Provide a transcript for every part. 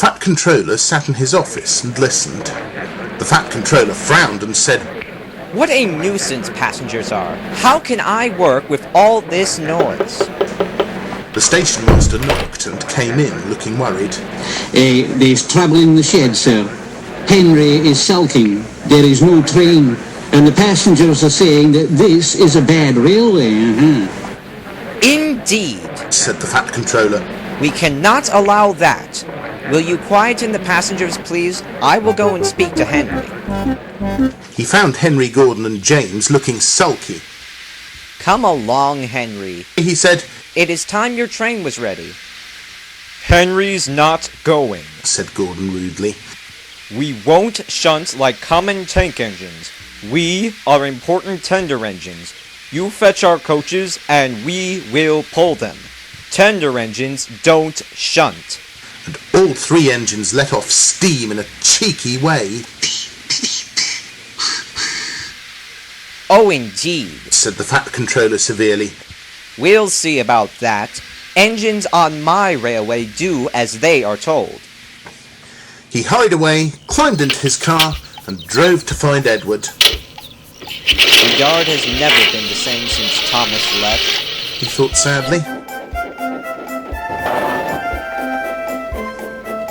Fat Controller sat in his office and listened. The Fat Controller frowned and said, "What a nuisance passengers are. How can I work with all this noise?" The station master knocked and came in looking worried. There's trouble in the shed, sir. Henry is sulking. There is no train. And the passengers are saying that this is a bad railway. Indeed, said the Fat Controller. We cannot allow that. Will you quieten the passengers, please? I will go and speak to Henry. He found Henry, Gordon and James looking sulky. Come along, Henry, he said. It is time your train was ready. Henry's not going, said Gordon rudely. We won't shunt like common tank engines. We are important tender engines. You fetch our coaches and we will pull them. Tender engines don't shunt. And all three engines let off steam in a cheeky way. Oh, indeed, said the Fat Controller severely. We'll see about that. Engines on my railway do as they are told. He hurried away, climbed into his car, and drove to find Edward. The yard has never been the same since Thomas left, he thought sadly.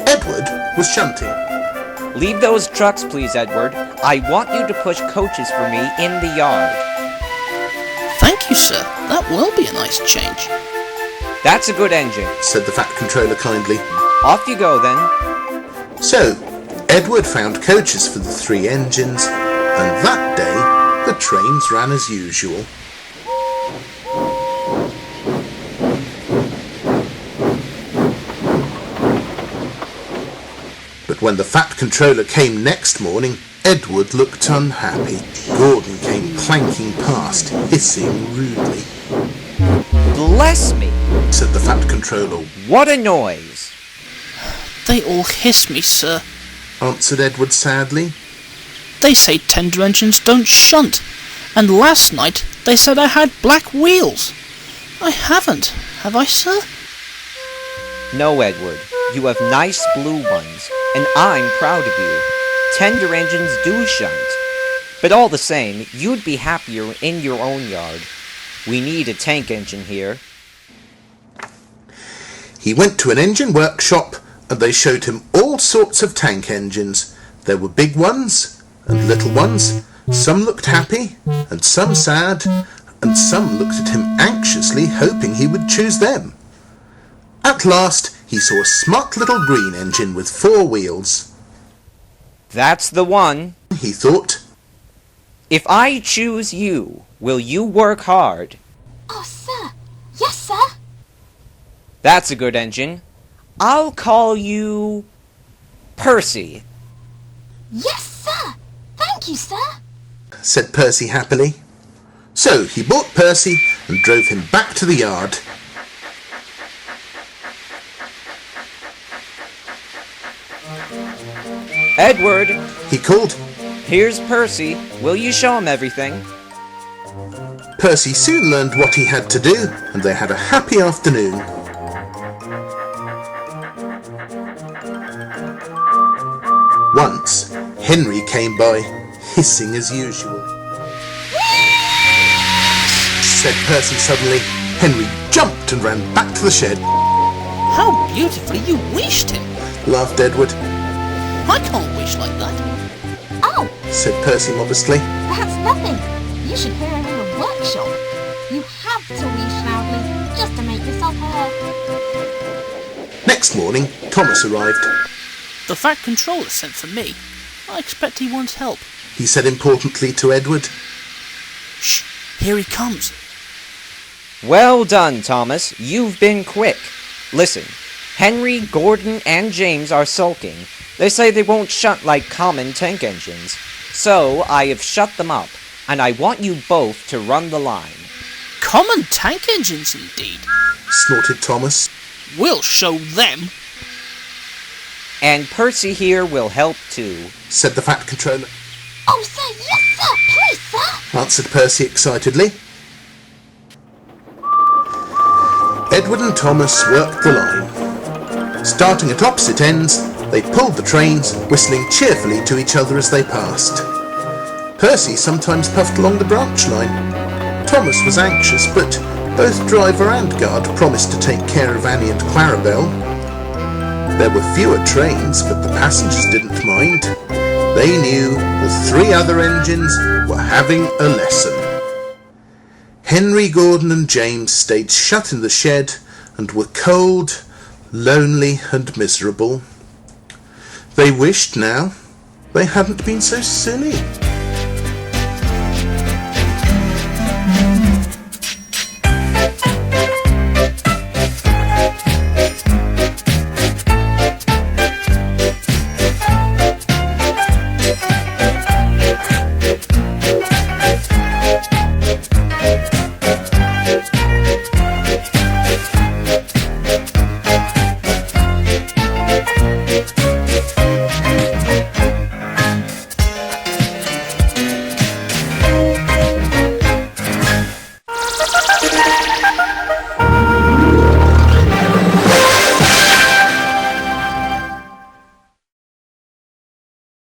Edward was shunting. Leave those trucks, please, Edward. I want you to push coaches for me in the yard. Thank you, sir. That will be a nice change. That's a good engine, said the Fat Controller kindly. Off you go, then. So, Edward found coaches for the three engines, and that day the trains ran as usual. But when the Fat Controller came next morning, Edward looked unhappy. Gordon came clanking past, hissing rudely. Bless me, said the Fat Controller. What a noise! They all hiss me, sir, answered Edward sadly. They say tender engines don't shunt, and last night they said I had black wheels. I haven't, have I, sir? No, Edward. You have nice blue ones, and I'm proud of you. Tender engines do shunt. But all the same, you'd be happier in your own yard. We need a tank engine here. He went to an engine workshop, and they showed him all sorts of tank engines. There were big ones and little ones. Some looked happy, and some sad, and some looked at him anxiously, hoping he would choose them. At last, he saw a smart little green engine with 4 wheels. That's the one, he thought. If I choose you, will you work hard? Oh, sir. Yes, sir. That's a good engine. I'll call you Percy. Yes, sir. Thank you, sir, said Percy happily. So he bought Percy and drove him back to the yard. Edward, he called. Here's Percy. Will you show him everything? Percy soon learned what he had to do, and they had a happy afternoon. Once, Henry came by, hissing as usual. Said Percy suddenly. Henry jumped and ran back to the shed. How beautifully you wished him, laughed Edward. I can't wish like that. Oh, said Percy modestly. That's nothing. You should hear him in the workshop. You have to wish loudly, just to make yourself heard. Next morning, Thomas arrived. The Fat Controller sent for me. I expect he wants help, he said importantly to Edward. Shh, here he comes. Well done, Thomas. You've been quick. Listen, Henry, Gordon, and James are sulking. They say they won't shunt like common tank engines. So I have shut them up, and I want you both to run the line. Common tank engines, indeed, snorted Thomas. We'll show them. And Percy here will help too, said the Fat Controller. Oh, sir, yes, sir, please, sir, answered Percy excitedly. Edward and Thomas worked the line. Starting at opposite ends, They pulled the trains, whistling cheerfully to each other as they passed. Percy sometimes puffed along the branch line. Thomas was anxious, but both driver and guard promised to take care of Annie and Clarabelle. There were fewer trains, but the passengers didn't mind. They knew the three other engines were having a lesson. Henry, Gordon and James stayed shut in the shed and were cold, lonely and miserable. They wished now they hadn't been so silly.